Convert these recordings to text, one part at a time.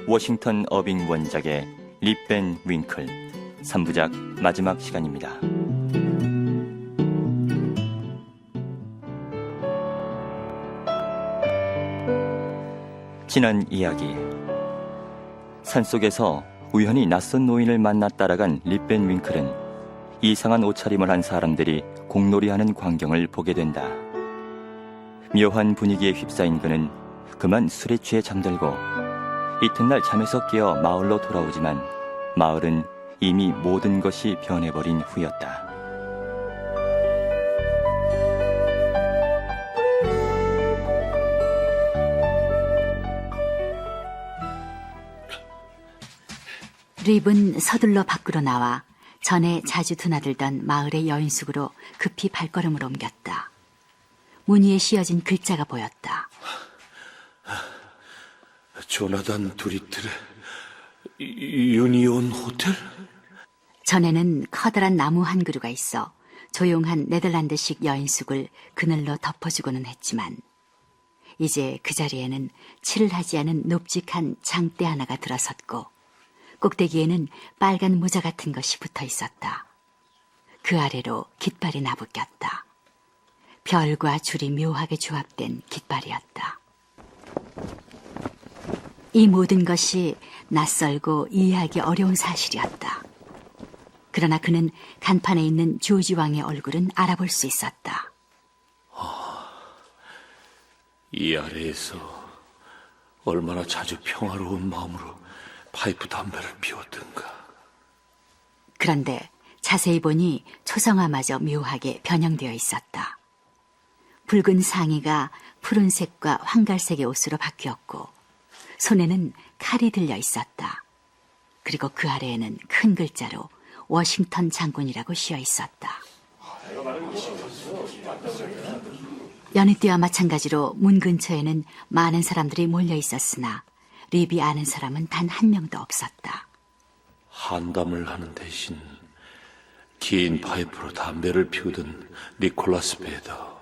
워싱턴 어빙 원작의 립 밴 윙클 3부작 마지막 시간입니다. 지난 이야기, 산속에서 우연히 낯선 노인을 만나 따라간 립 밴 윙클은 이상한 옷차림을 한 사람들이 공놀이하는 광경을 보게 된다. 묘한 분위기에 휩싸인 그는 그만 술에 취해 잠들고 이튿날 잠에서 깨어 마을로 돌아오지만 마을은 이미 모든 것이 변해버린 후였다. 립은 서둘러 밖으로 나와 전에 자주 드나들던 마을의 여인숙으로 급히 발걸음을 옮겼다. 문 위에 씌어진 글자가 보였다. 조나단 드리틀의 유니온 호텔? 전에는 커다란 나무 한 그루가 있어 조용한 네덜란드식 여인숙을 그늘로 덮어주고는 했지만 이제 그 자리에는 칠을 하지 않은 높직한 장대 하나가 들어섰고 꼭대기에는 빨간 모자 같은 것이 붙어 있었다. 그 아래로 깃발이 나부꼈다. 별과 줄이 묘하게 조합된 깃발이었다. 이 모든 것이 낯설고 이해하기 어려운 사실이었다. 그러나 그는 간판에 있는 조지 왕의 얼굴은 알아볼 수 있었다. 이 아래에서 얼마나 자주 평화로운 마음으로 파이프 담배를 피웠던가. 그런데 자세히 보니 초성화마저 묘하게 변형되어 있었다. 붉은 상의가 푸른색과 황갈색의 옷으로 바뀌었고 손에는 칼이 들려 있었다. 그리고 그 아래에는 큰 글자로 워싱턴 장군이라고 씌어 있었다. 여느 때와 마찬가지로 문 근처에는 많은 사람들이 몰려 있었으나 립이 아는 사람은 단 한 명도 없었다. 한담을 하는 대신 긴 파이프로 담배를 피우던 니콜라스 베더,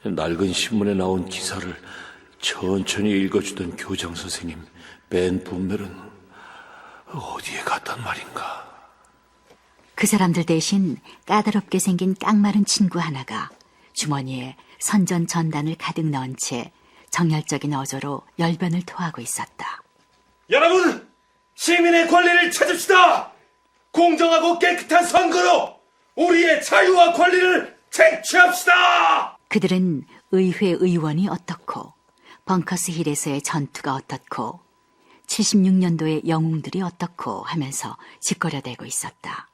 낡은 신문에 나온 기사를 천천히 읽어주던 교장 선생님 벤 분멜은 어디에 갔단 말인가? 그 사람들 대신 까다롭게 생긴 깡마른 친구 하나가 주머니에 선전 전단을 가득 넣은 채 정열적인 어조로 열변을 토하고 있었다. 여러분, 시민의 권리를 찾읍시다. 공정하고 깨끗한 선거로 우리의 자유와 권리를 쟁취합시다. 그들은 의회 의원이 어떻고 벙커스 힐에서의 전투가 어떻고 76년도의 영웅들이 어떻고 하면서 짓거려대고 있었다.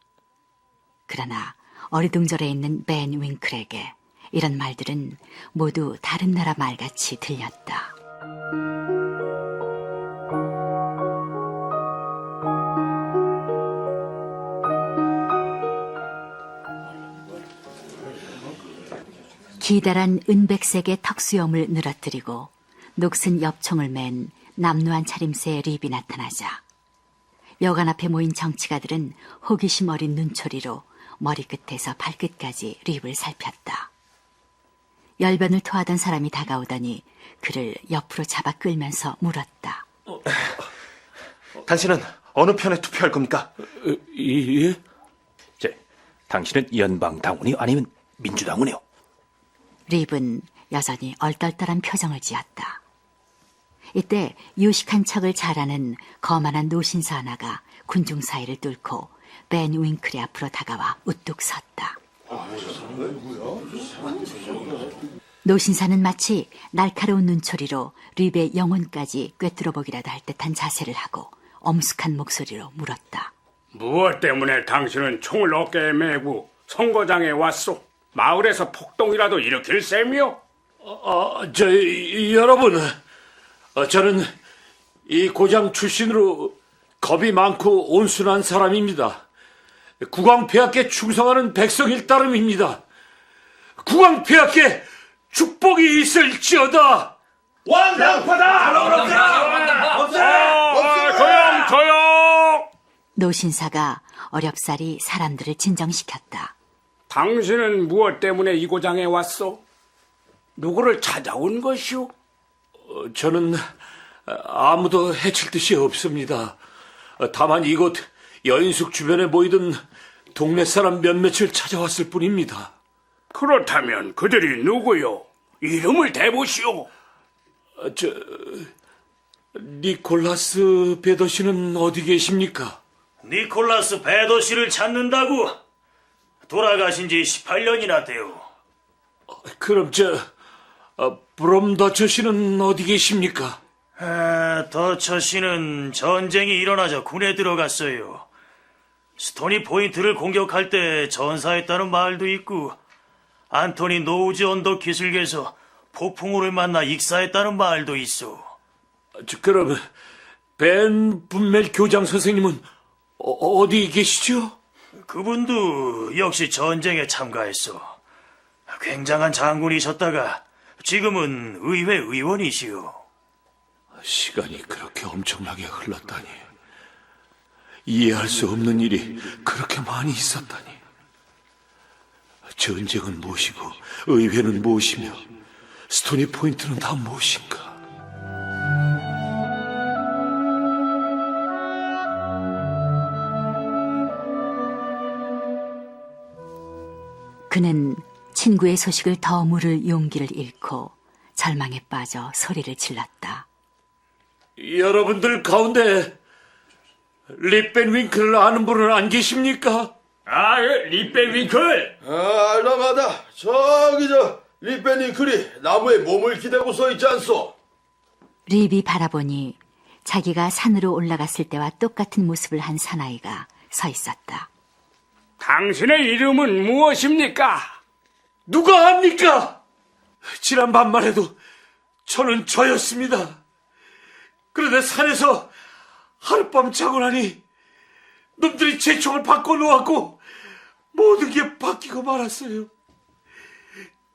그러나 어리둥절해 있는 벤 윙클에게 이런 말들은 모두 다른 나라 말같이 들렸다. 기다란 은백색의 턱수염을 늘어뜨리고 녹슨 엽총을 맨 남루한 차림새의 립이 나타나자 여관 앞에 모인 정치가들은 호기심 어린 눈초리로 머리끝에서 발끝까지 립을 살폈다. 열변을 토하던 사람이 다가오더니 그를 옆으로 잡아 끌면서 물었다. 당신은 어느 편에 투표할 겁니까? 예? 당신은 연방당원이 아니면 민주당원이요? 립은 여전히 얼떨떨한 표정을 지었다. 이때 유식한 척을 잘하는 거만한 노신사 하나가 군중 사이를 뚫고 벤 윙클의 앞으로 다가와 우뚝 섰다. 노신사는 마치 날카로운 눈초리로 립의 영혼까지 꿰뚫어보기라도 할 듯한 자세를 하고 엄숙한 목소리로 물었다. 무엇 때문에 당신은 총을 어깨에 메고 선거장에 왔소? 마을에서 폭동이라도 일으킬 셈이요? 여러분, 저는 이 고장 출신으로 겁이 많고 온순한 사람입니다. 국왕폐하께 충성하는 백성일 따름입니다. 국왕폐하께 축복이 있을지어다. 왕당파다! 조용! 노신사가 어렵사리 사람들을 진정시켰다. 당신은 무엇 때문에 이 고장에 왔소? 누구를 찾아온 것이오? 저는 아무도 해칠 뜻이 없습니다. 다만 이곳 여인숙 주변에 모이던 동네 사람 몇몇을 찾아왔을 뿐입니다. 그렇다면 그들이 누구요? 이름을 대보시오. 니콜라스 베더 씨는 어디 계십니까? 니콜라스 베더 씨를 찾는다고? 돌아가신 지 18년이나 돼요. 그럼 브롬더처 씨는 어디 계십니까? 더처 씨는 전쟁이 일어나자 군에 들어갔어요. 스토니 포인트를 공격할 때 전사했다는 말도 있고, 안토니 노우즈 언덕 기슭에서 폭풍우를 만나 익사했다는 말도 있어. 그럼 벤 분멜 교장 선생님은 어디 계시죠? 그분도 역시 전쟁에 참가했어. 굉장한 장군이셨다가 지금은 의회 의원이시오. 시간이 그렇게 엄청나게 흘렀다니. 이해할 수 없는 일이 그렇게 많이 있었다니. 전쟁은 무엇이고 의회는 무엇이며 스토니 포인트는 다 무엇인가. 그는 친구의 소식을 더 물을 용기를 잃고 절망에 빠져 소리를 질렀다. 여러분들 가운데 립벤 윙클을 아는 분은 안 계십니까? 립벤 윙클! 알람하다. 저기 립벤 윙클이 나무에 몸을 기대고 서 있지 않소? 립이 바라보니 자기가 산으로 올라갔을 때와 똑같은 모습을 한 사나이가 서 있었다. 당신의 이름은 무엇입니까? 누가 압니까? 지난 밤만 해도 저는 저였습니다. 그런데 산에서 하룻밤 자고 나니 놈들이 제 총을 바꿔놓았고 모든 게 바뀌고 말았어요.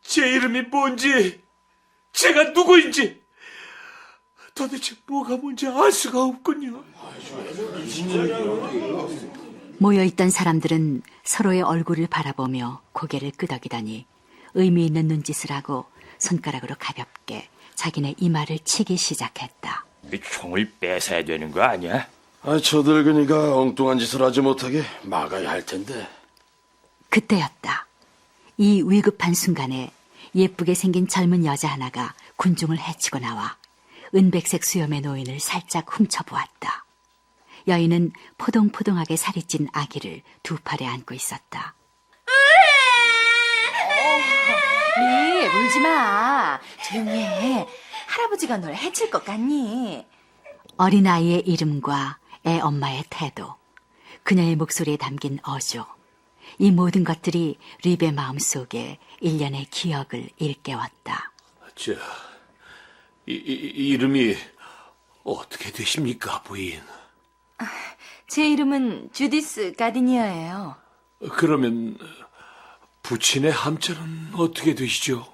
제 이름이 뭔지, 제가 누구인지 도대체 뭐가 뭔지 알 수가 없군요. 모여있던 사람들은 서로의 얼굴을 바라보며 고개를 끄덕이더니 의미 있는 눈짓을 하고 손가락으로 가볍게 자기네 이마를 치기 시작했다. 총을 뺏어야 되는 거 아니야? 저 늙은이가 엉뚱한 짓을 하지 못하게 막아야 할 텐데. 그때였다. 이 위급한 순간에 예쁘게 생긴 젊은 여자 하나가 군중을 헤치고 나와 은백색 수염의 노인을 살짝 훔쳐보았다. 여인은 포동포동하게 살이 찐 아기를 두 팔에 안고 있었다. 울지 마. 조용히 해. 할아버지가 널 해칠 것 같니? 어린아이의 이름과 애 엄마의 태도, 그녀의 목소리에 담긴 어조, 이 모든 것들이 립의 마음속에 일련의 기억을 일깨웠다. 이름이 어떻게 되십니까, 부인? 제 이름은 주디스 가디니어예요. 그러면 부친의 함자는 어떻게 되시죠?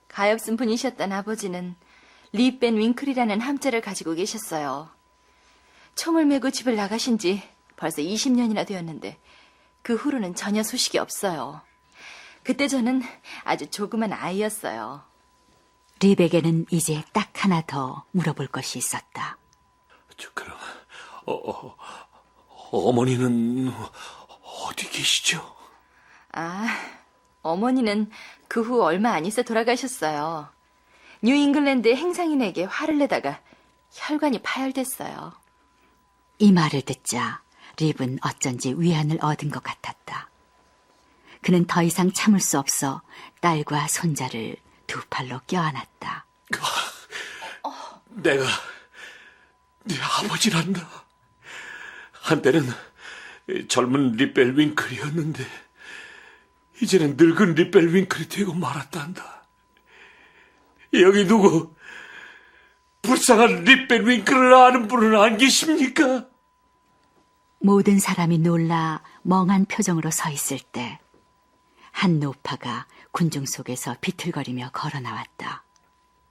가엾은 분이셨던 아버지는 립벤 윙클이라는 함자를 가지고 계셨어요. 총을 메고 집을 나가신 지 벌써 20년이나 되었는데 그 후로는 전혀 소식이 없어요. 그때 저는 아주 조그만 아이였어요. 립에게는 이제 딱 하나 더 물어볼 것이 있었다. 그럼 어머니는 어디 계시죠? 어머니는 그 후 얼마 안 있어 돌아가셨어요. 뉴잉글랜드의 행상인에게 화를 내다가 혈관이 파열됐어요. 이 말을 듣자 립은 어쩐지 위안을 얻은 것 같았다. 그는 더 이상 참을 수 없어 딸과 손자를 두 팔로 껴안았다. 내가 네 아버지란다. 한때는 젊은 립벨 윙클이었는데 이제는 늙은 립벨 윙클이 되고 말았단다. 여기 누구 불쌍한 립벨 윙클을 아는 분은 안 계십니까? 모든 사람이 놀라 멍한 표정으로 서 있을 때 한 노파가 군중 속에서 비틀거리며 걸어 나왔다.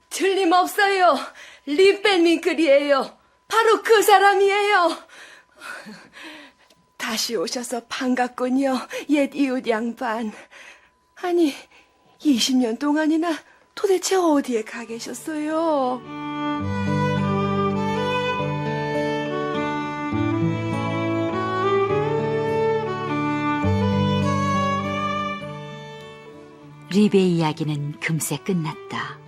틀림없어요. 립벤 윙클이에요. 바로 그 사람이에요. 다시 오셔서 반갑군요. 옛 이웃 양반. 아니, 20년 동안이나 도대체 어디에 가 계셨어요? 리베의 이야기는 금세 끝났다.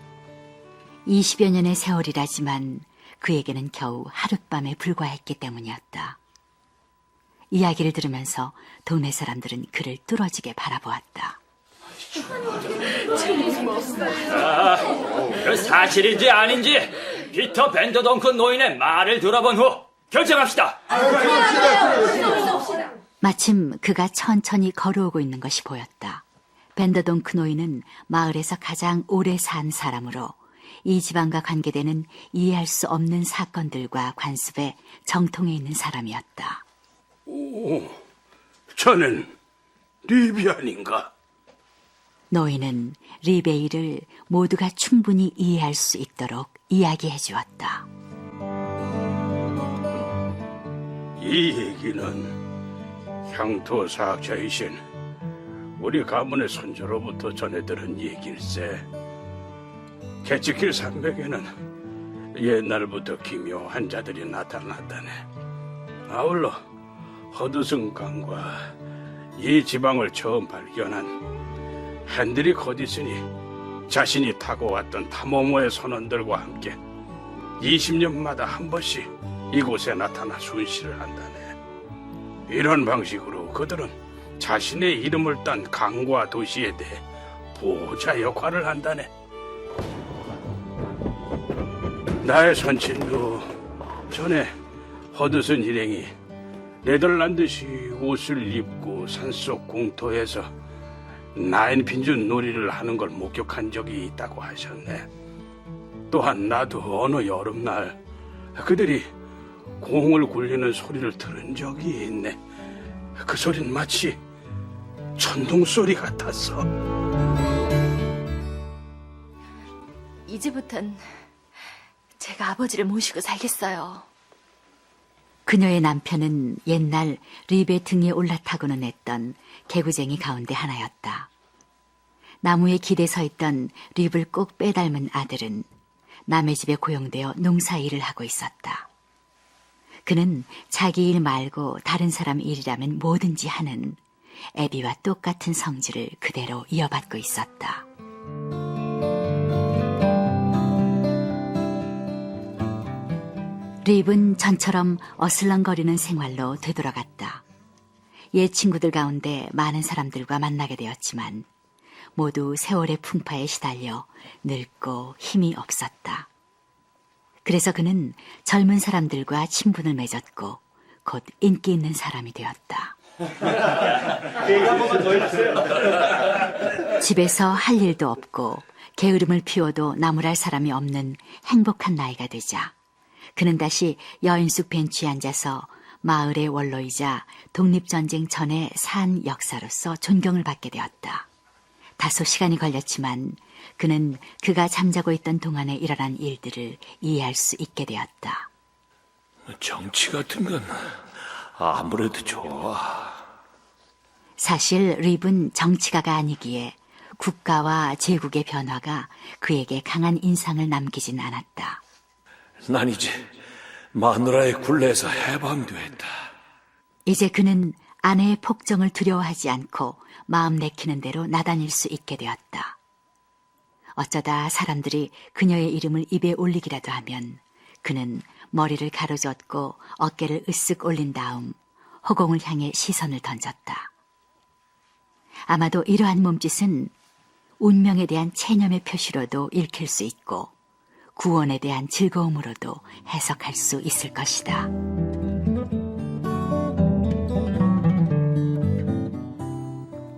20여 년의 세월이라지만 그에게는 겨우 하룻밤에 불과했기 때문이었다. 이야기를 들으면서 동네 사람들은 그를 뚫어지게 바라보았다. 그 사실인지 아닌지 피터 밴더덩크 노인의 말을 들어본 후 결정합시다. 마침 그가 천천히 걸어오고 있는 것이 보였다. 밴더덩크 노인은 마을에서 가장 오래 산 사람으로 이 집안과 관계되는 이해할 수 없는 사건들과 관습에 정통해 있는 사람이었다. 오, 저는 리비 아닌가? 노인은 리베이를 모두가 충분히 이해할 수 있도록 이야기해 주었다. 이 얘기는 향토 사학자이신 우리 가문의 손주로부터 전해들은 얘길세. 개치길 산맥에는 옛날부터 기묘한 자들이 나타났다네. 아울러 허드슨 강과 이 지방을 처음 발견한 헨드리 거디슨이 자신이 타고 왔던 탐험호의 선원들과 함께 20년마다 한 번씩 이곳에 나타나 순시를 한다네. 이런 방식으로 그들은 자신의 이름을 딴 강과 도시에 대해 보호자 역할을 한다네. 나의 선친도 전에 허드슨 일행이 네덜란드식 옷을 입고 산속 공터에서 나인핀준 놀이를 하는 걸 목격한 적이 있다고 하셨네. 또한 나도 어느 여름날 그들이 공을 굴리는 소리를 들은 적이 있네. 그 소리는 마치 천둥 소리 같았어. 이제부턴 제가 아버지를 모시고 살겠어요. 그녀의 남편은 옛날 리베 등에 올라타고는 했던 개구쟁이 가운데 하나였다. 나무에 기대 서 있던 립을 꼭 빼닮은 아들은 남의 집에 고용되어 농사일을 하고 있었다. 그는 자기 일 말고 다른 사람 일이라면 뭐든지 하는 애비와 똑같은 성질을 그대로 이어받고 있었다. 립은 전처럼 어슬렁거리는 생활로 되돌아갔다. 옛 친구들 가운데 많은 사람들과 만나게 되었지만 모두 세월의 풍파에 시달려 늙고 힘이 없었다. 그래서 그는 젊은 사람들과 친분을 맺었고 곧 인기 있는 사람이 되었다. 집에서 할 일도 없고 게으름을 피워도 나무랄 사람이 없는 행복한 나이가 되자 그는 다시 여인숙 벤치에 앉아서 마을의 원로이자 독립전쟁 전에 산 역사로서 존경을 받게 되었다. 다소 시간이 걸렸지만 그는 그가 잠자고 있던 동안에 일어난 일들을 이해할 수 있게 되었다. 정치 같은 건 아무래도 좋아. 사실 립은 정치가가 아니기에 국가와 제국의 변화가 그에게 강한 인상을 남기진 않았다. 난 이제 마누라의 굴레에서 해방됐다. 이제 그는 아내의 폭정을 두려워하지 않고 마음 내키는 대로 나다닐 수 있게 되었다. 어쩌다 사람들이 그녀의 이름을 입에 올리기라도 하면 그는 머리를 가로젓고 어깨를 으쓱 올린 다음 허공을 향해 시선을 던졌다. 아마도 이러한 몸짓은 운명에 대한 체념의 표시로도 읽힐 수 있고 구원에 대한 즐거움으로도 해석할 수 있을 것이다.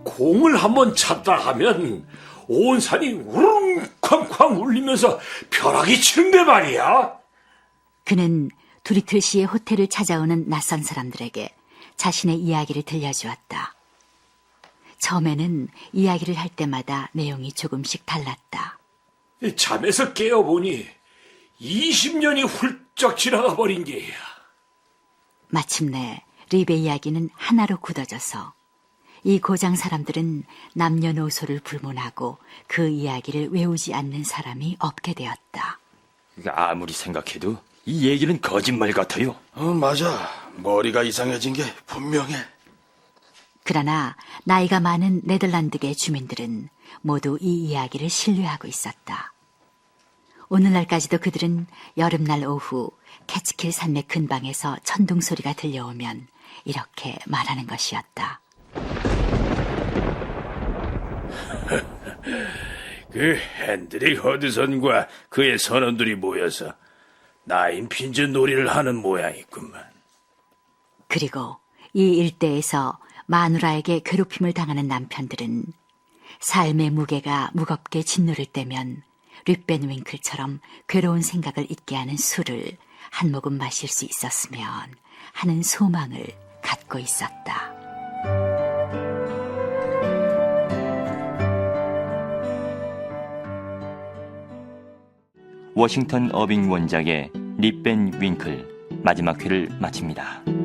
공을 한번 찾다 하면 온 산이 우릉쾅쾅 울리면서 벼락이 치는데 말이야. 그는 두리틀시의 호텔을 찾아오는 낯선 사람들에게 자신의 이야기를 들려주었다. 처음에는 이야기를 할 때마다 내용이 조금씩 달랐다. 잠에서 깨어보니 20년이 훌쩍 지나가 버린 게야. 마침내 립의 이야기는 하나로 굳어져서 이 고장 사람들은 남녀노소를 불문하고 그 이야기를 외우지 않는 사람이 없게 되었다. 아무리 생각해도 이 얘기는 거짓말 같아요. 맞아. 머리가 이상해진 게 분명해. 그러나 나이가 많은 네덜란드계 주민들은 모두 이 이야기를 신뢰하고 있었다. 오늘날까지도 그들은 여름날 오후 캐치킬 산맥 근방에서 천둥 소리가 들려오면 이렇게 말하는 것이었다. 그 핸드릭 허드선과 그의 선원들이 모여서 나인핀즈 놀이를 하는 모양이구만. 그리고 이 일대에서 마누라에게 괴롭힘을 당하는 남편들은 삶의 무게가 무겁게 짓누를 때면 류벤 윙클처럼 괴로운 생각을 잊게 하는 술을 한 모금 마실 수 있었으면 하는 소망을 갖고 있었다. 워싱턴 어빙 원작의 립벤 윙클 마지막 회를 마칩니다.